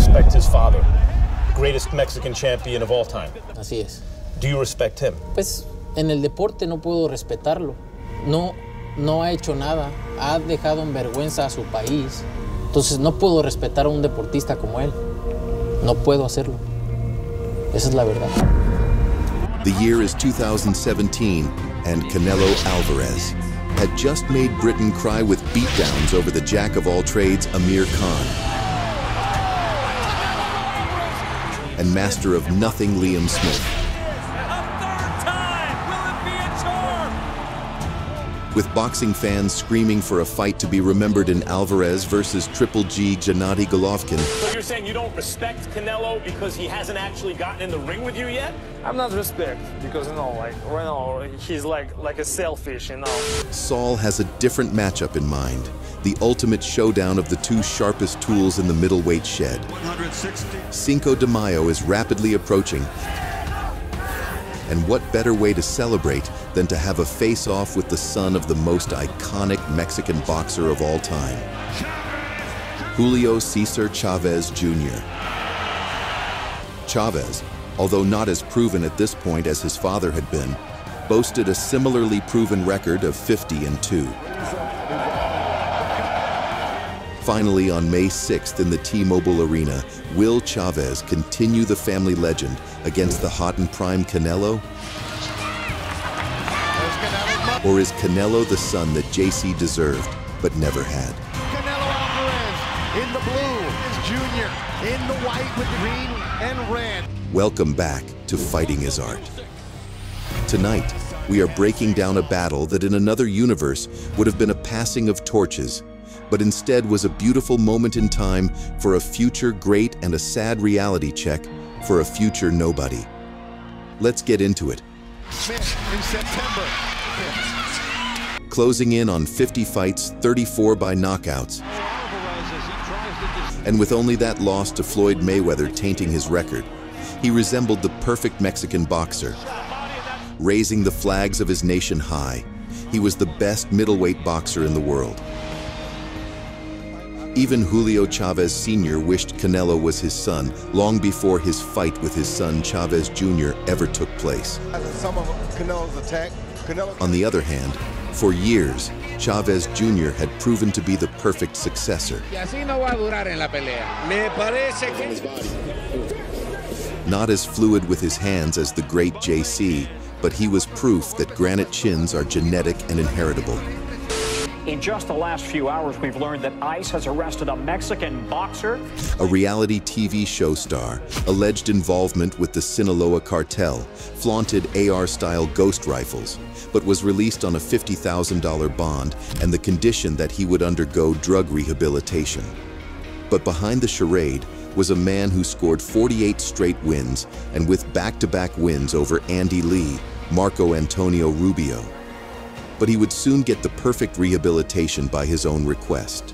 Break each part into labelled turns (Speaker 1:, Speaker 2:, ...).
Speaker 1: respect his father, the greatest Mexican champion of all time.
Speaker 2: Así es.
Speaker 1: Do you respect him?
Speaker 2: Pues en el deporte no puedo respetarlo. No ha hecho nada. Ha dejado en vergüenza a su país. Entonces no puedo respetar a un deportista como él. No puedo hacerlo. Esa es la verdad.
Speaker 3: The year is 2017, and Canelo Alvarez had just made Britain cry with beatdowns over the jack of all trades, Amir Khan, and master of nothing, Liam Smith. With boxing fans screaming for a fight to be remembered in Alvarez versus Triple G Gennady Golovkin.
Speaker 1: So you're saying you don't respect Canelo because he hasn't actually gotten in the ring with you yet?
Speaker 4: I'm not respect because, you know, like right now he's like a selfish, you know.
Speaker 3: Saul has a different matchup in mind. The ultimate showdown of the two sharpest tools in the middleweight shed.
Speaker 5: 160.
Speaker 3: Cinco de Mayo is rapidly approaching. And what better way to celebrate than to have a face-off with the son of the most iconic Mexican boxer of all time, Julio Cesar Chavez Jr. Chavez, although not as proven at this point as his father had been, boasted a similarly proven record of 50-2. Finally, on May 6th in the T-Mobile Arena, will Chavez continue the family legend against the hot and prime Canelo? Or is Canelo the son that JC deserved, but never had?
Speaker 5: Canelo Alvarez in the blue is Junior, in the white with green and red.
Speaker 3: Welcome back to Fighting is Art. Tonight, we are breaking down a battle that in another universe would have been a passing of torches, but instead was a beautiful moment in time for a future great and a sad reality check for a future nobody. Let's get into it.
Speaker 5: Smith in September.
Speaker 3: Closing in on 50 fights, 34 by knockouts, and with only that loss to Floyd Mayweather tainting his record, he resembled the perfect Mexican boxer. Raising the flags of his nation high, he was the best middleweight boxer in the world. Even Julio Chavez Sr. wished Canelo was his son long before his fight with his son Chavez Jr. ever took place. On the other hand, for years, Chavez Jr. had proven to be the perfect successor. Not as fluid with his hands as the great JC, but he was proof that granite chins are genetic and inheritable.
Speaker 6: In just the last few hours, we've learned that ICE has arrested a Mexican boxer.
Speaker 3: A reality TV show star, alleged involvement with the Sinaloa cartel, flaunted AR-style ghost rifles, but was released on a $50,000 bond and the condition that he would undergo drug rehabilitation. But behind the charade was a man who scored 48 straight wins, and with back-to-back wins over Andy Lee, Marco Antonio Rubio. But he would soon get the perfect rehabilitation by his own request.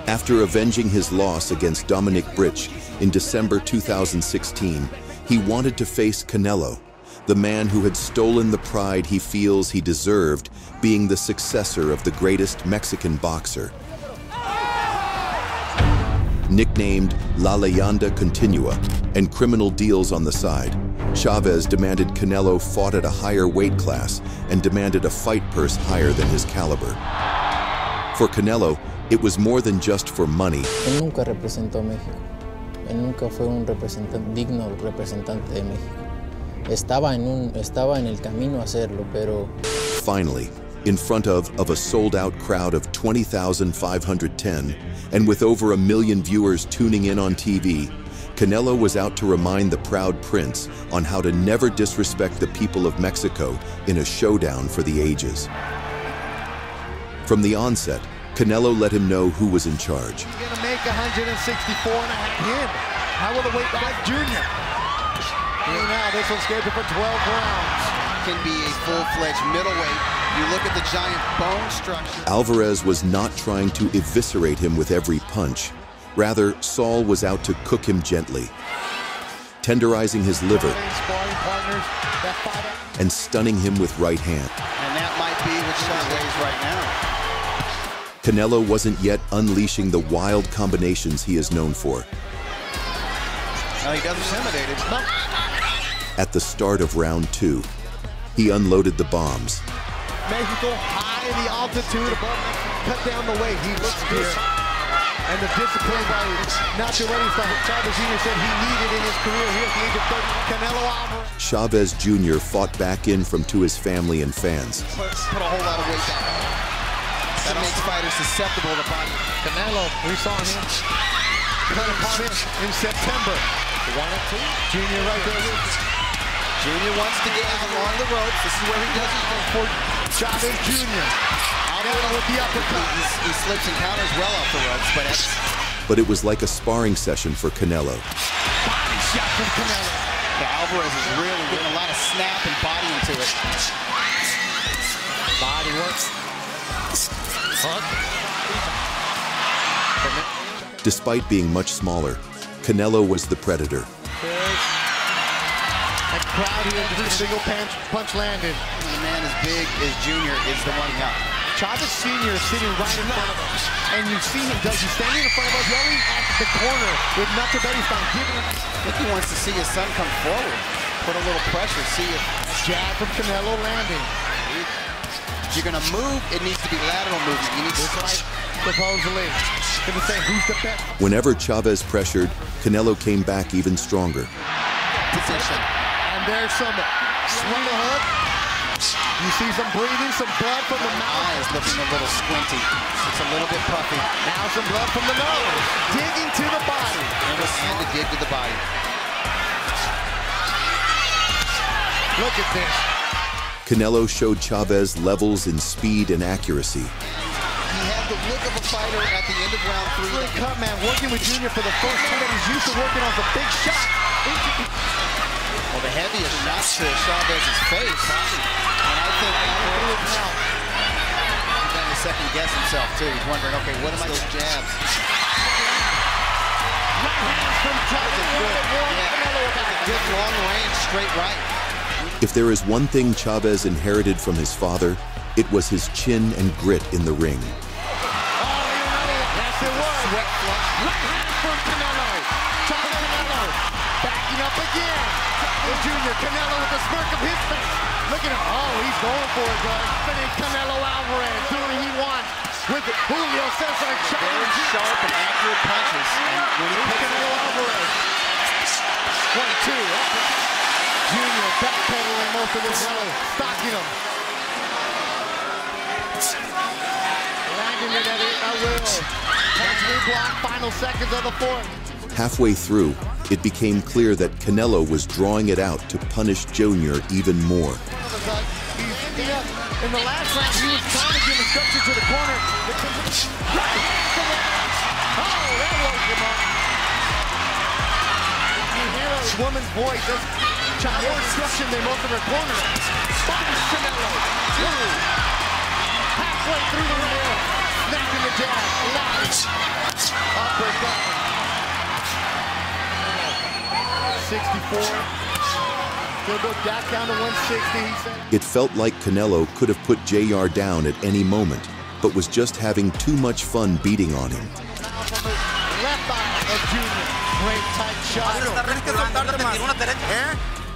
Speaker 3: After avenging his loss against Dominic Britch in December 2016, he wanted to face Canelo, the man who had stolen the pride he feels he deserved, being the successor of the greatest Mexican boxer. Nicknamed La Leyenda Continua and criminal deals on the side, Chavez demanded Canelo fought at a higher weight class and demanded a fight purse higher than his caliber. For Canelo, it was more than just for money.
Speaker 2: Él nunca representó a México. Él nunca fue un digno representante de México. Estaba en el camino a hacerlo, pero...
Speaker 3: Finally, in front of a sold-out crowd of 20,510, and with over 1 million viewers tuning in on TV, Canelo was out to remind the proud prince on how to never disrespect the people of Mexico in a showdown for the ages. From the onset, Canelo let him know who was in charge.
Speaker 5: He's gonna make 164 and a half. How will the weight back Junior? Now this one's scheduled for 12 rounds.
Speaker 7: Can be a full-fledged middleweight. You look at the giant bone structure.
Speaker 3: Alvarez was not trying to eviscerate him with every punch. Rather, Saul was out to cook him gently, tenderizing his liver and stunning him with right hand.
Speaker 7: And that might be what Saul weighs right now.
Speaker 3: Canelo wasn't yet unleashing the wild combinations he is known for.
Speaker 7: No, he doesn't intimidate him.
Speaker 3: At the start of round 2, he unloaded the bombs.
Speaker 5: Mexico high in the altitude above, cut down the weight. He looks good. And the discipline by Nacho Chavez Jr. said he needed in his career here at the age of 30. Canelo Alvarez.
Speaker 3: Chavez Jr. fought back in from to his family and fans.
Speaker 7: Put a whole lot of weight back. That makes fighters susceptible to body.
Speaker 5: Canelo, we saw him cut upon him in September. 1 and 2. Junior right there.
Speaker 7: Junior wants to get along the ropes. This is where he does it
Speaker 5: for Chavez Jr. Canelo with the uppercut.
Speaker 7: He slips and counters well off the ropes,
Speaker 3: but it was like a sparring session for Canelo.
Speaker 5: Body shot from Canelo.
Speaker 7: Alvarez is really getting a lot of snap and body into it.
Speaker 5: Body works. Hook.
Speaker 3: Despite being much smaller, Canelo was the predator.
Speaker 5: That crowd here, just a single punch landed.
Speaker 7: The man as big as Junior is the one up.
Speaker 5: Chavez Sr. is sitting right in front of us. And you see him, Doug, he's standing in front of us, yelling at the corner with Nacho Chavez giving him.
Speaker 7: I think he wants to see his son come forward. Put a little pressure, see if...
Speaker 5: Jab from Canelo landing.
Speaker 7: If you're going to move, it needs to be lateral movement. You need to slide.
Speaker 5: Supposedly. Gonna say, who's the best?
Speaker 3: Whenever Chavez pressured, Canelo came back even stronger.
Speaker 7: Position.
Speaker 5: And there's some swing hook. You see some bleeding, some blood from the mouth.
Speaker 7: Eye is looking a little squinty. It's a little bit puffy.
Speaker 5: Now some blood from the nose. Digging to the body.
Speaker 7: And we'll see the dig to the body.
Speaker 5: Look at this.
Speaker 3: Canelo showed Chavez levels in speed and accuracy.
Speaker 7: He had the look of a fighter at the end of round 3.
Speaker 5: Slick cut, man, working with Junior for the first time that he's used to working on the big shot.
Speaker 7: Well, the heaviest shot to Chavez's face. And I think he's going to second guess himself, too. He's wondering, okay, what am I those jabs?
Speaker 5: Right hands from Chavez.
Speaker 7: Good long range, straight right.
Speaker 3: If there is one thing Chavez inherited from his father, it was his chin and grit in the ring.
Speaker 5: Yes, it was. Right hand from Canelo. Canelo backing up again. The Junior Canelo with the smirk of his face. Look at him. Oh, he's going for it, guys. Finish Canelo Alvarez doing what he wants with Julio Cesar Chavez.
Speaker 7: Very sharp and accurate punches. And when he puts
Speaker 5: Canelo Alvarez. 22. Junior backpedaling most of his way, stocking him. Landing it at will. Punch block, final seconds of the fourth.
Speaker 3: Halfway through, it became clear that Canelo was drawing it out to punish Junior even more.
Speaker 5: In the last round, he was trying to give instructions to the corner. Right hand to the... Oh, that woke him up. You hear a woman's voice. Child instruction, they most of her corner. Finds Canelo. Halfway through the rail. Snapping the jab. Nice. Uppercut. 64. He'll go back down to 160, he said.
Speaker 3: It felt like Canelo could have put JR down at any moment, but was just having too much fun beating on him.
Speaker 5: Now from the left eye of Junior. Great tight shot.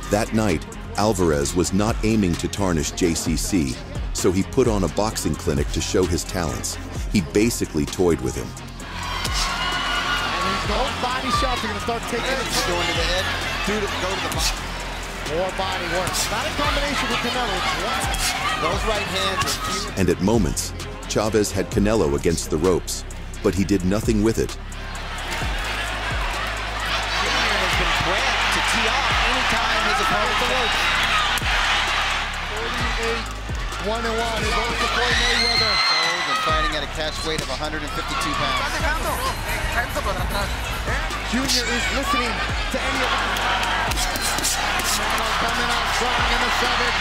Speaker 3: That night, Alvarez was not aiming to tarnish JCC, so he put on a boxing clinic to show his talents. He basically toyed with him.
Speaker 5: And those body shots are going to start taking it.
Speaker 7: Going to the head, go to the body.
Speaker 5: More body work. Not a combination with Canelo.
Speaker 7: Those right hands are few.
Speaker 3: And at moments, Chavez had Canelo against the ropes, but he did nothing with it.
Speaker 7: Has been bred to tee off anytime his opponent works.
Speaker 5: 48, 1-1 is over to Floyd Mayweather.
Speaker 7: And fighting at a catch weight of 152 pounds.
Speaker 5: Junior is listening to any of them. Canelo coming out strong in the 7th.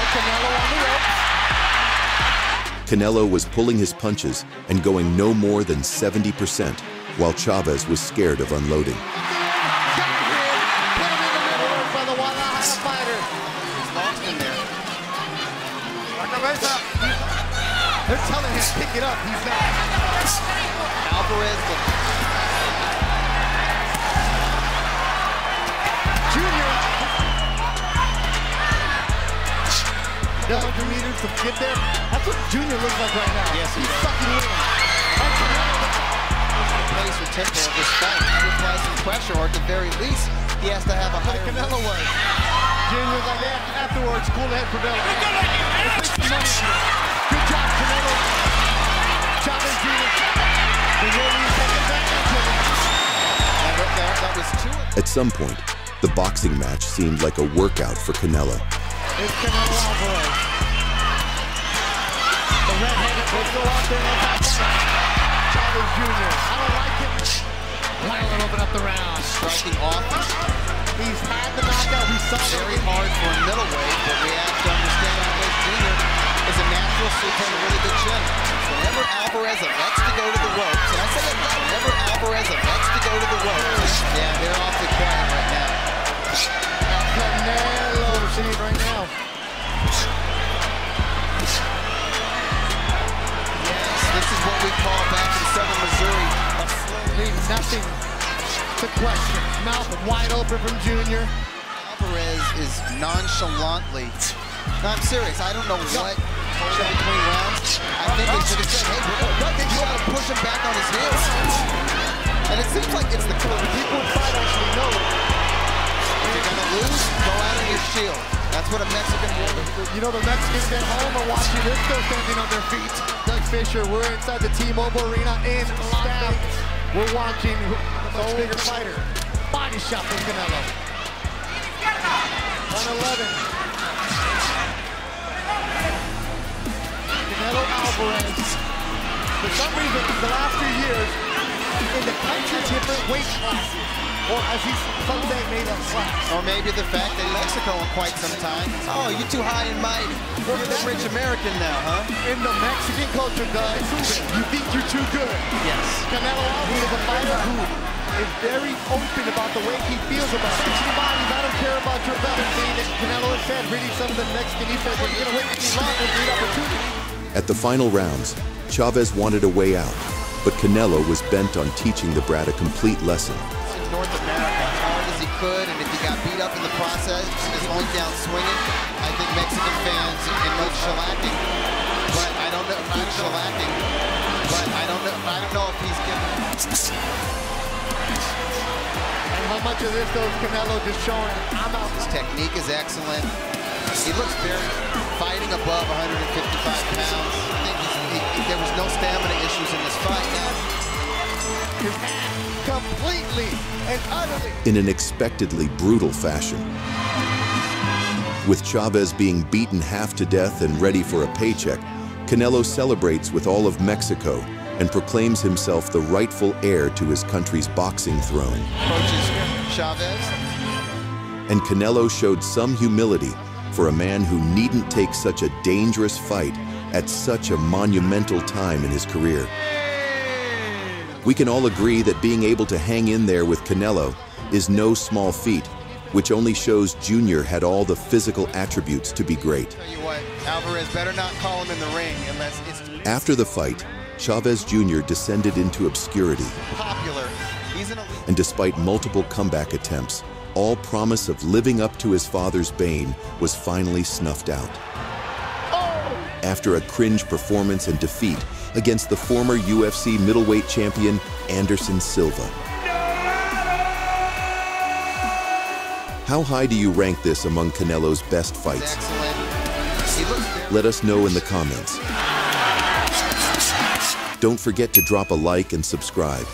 Speaker 5: Canelo on the ropes.
Speaker 3: Canelo was pulling his punches and going no more than 70%, while Chavez was scared of unloading.
Speaker 5: Got him. Put him in the middle by the Guadalajara fighter.
Speaker 7: He's lost in there.
Speaker 5: They're telling him to pick it up. He's not.
Speaker 7: Alvarez.
Speaker 5: 100 meters to get there. That's what Junior looks like right now.
Speaker 7: Yes,
Speaker 5: he's sucking in. And Canelo,
Speaker 7: pace or tempo of this fight to apply some pressure, or at the very least, he has to have a higher
Speaker 5: Canelo was. Junior's like that afterwards, cool head for Bell. Good job, Canelo. Chavez Jr.
Speaker 7: That was two.
Speaker 3: At some point, the boxing match seemed like a workout for Canelo.
Speaker 5: It's Canelo Alvarez. The red-headed will go out there and attack Chavez Jr. I don't like it. Canelo open up the round.
Speaker 7: Striking offense.
Speaker 5: He's had the knockout. We saw
Speaker 7: very hard for a middleweight, but we have to understand Alvarez Jr. is a natural super and a really good chin. Whenever Alvarez elects to go to the ropes, and I say it again, whenever Alvarez elects to go to the ropes, yeah, they're off the quiet right now.
Speaker 5: Canelo, we're seeing right now.
Speaker 7: Yes, this is what we call back in Southern Missouri a slow
Speaker 5: leave nothing to question. Mouth wide open from Junior.
Speaker 7: Alvarez is nonchalantly. No, I'm serious. I don't know what between rounds. I think they should have said, hey, I think you ought to push him back on his heels. And it seems like it's the people inside actually know it. If you're going to lose, go out on your shield. That's what a Mexican woman.
Speaker 5: You know, the Mexicans at home are watching. They're still standing on their feet. Doug Fisher, we're inside the T-Mobile Arena in Las Vegas. We're watching the much bigger fighter. Body shot from Canelo. 111. Canelo Alvarez. For some reason, the last few years, in the country, different weight classes. Or as he someday made a class.
Speaker 7: Or maybe the fact that Mexico in quite some time. Oh, you're too high and mighty. You're the rich American now, huh?
Speaker 5: In the Mexican culture, guys, you think you're too good.
Speaker 7: Yes.
Speaker 5: Canelo Alvarez is a fighter who is very open about the way he feels about sexy bodies. I don't care about your belt. Canelo has said, reading some of the Mexican, he said, we're going to wait any longer for the opportunity.
Speaker 3: At the final rounds, Chavez wanted a way out, but Canelo was bent on teaching the brat a complete lesson.
Speaker 7: North America as hard as he could, and if he got beat up in the process, just going down swinging, I think Mexican fans and no shellacking, but I don't know, not shellacking, but I don't know if he's given.
Speaker 5: And how much of this though is Canelo just showing, I'm out.
Speaker 7: His technique is excellent. He looks very fighting above 155 pounds. I think there was no stamina issues in this fight.
Speaker 5: His hand completely and utterly.
Speaker 3: In an expectedly brutal fashion. With Chavez being beaten half to death and ready for a paycheck, Canelo celebrates with all of Mexico and proclaims himself the rightful heir to his country's boxing throne.
Speaker 7: Approaches Chavez.
Speaker 3: And Canelo showed some humility for a man who needn't take such a dangerous fight at such a monumental time in his career. We can all agree that being able to hang in there with Canelo is no small feat, which only shows Junior had all the physical attributes to be great.
Speaker 7: Tell you what, Alvarez better not call him in the ring unless it's
Speaker 3: After the fight, Chavez Jr. descended into obscurity.
Speaker 7: Popular. He's an elite.
Speaker 3: And despite multiple comeback attempts, all promise of living up to his father's bane was finally snuffed out. After a cringe performance and defeat against the former UFC middleweight champion, Anderson Silva. How high do you rank this among Canelo's best fights? Let us know in the comments. Don't forget to drop a like and subscribe.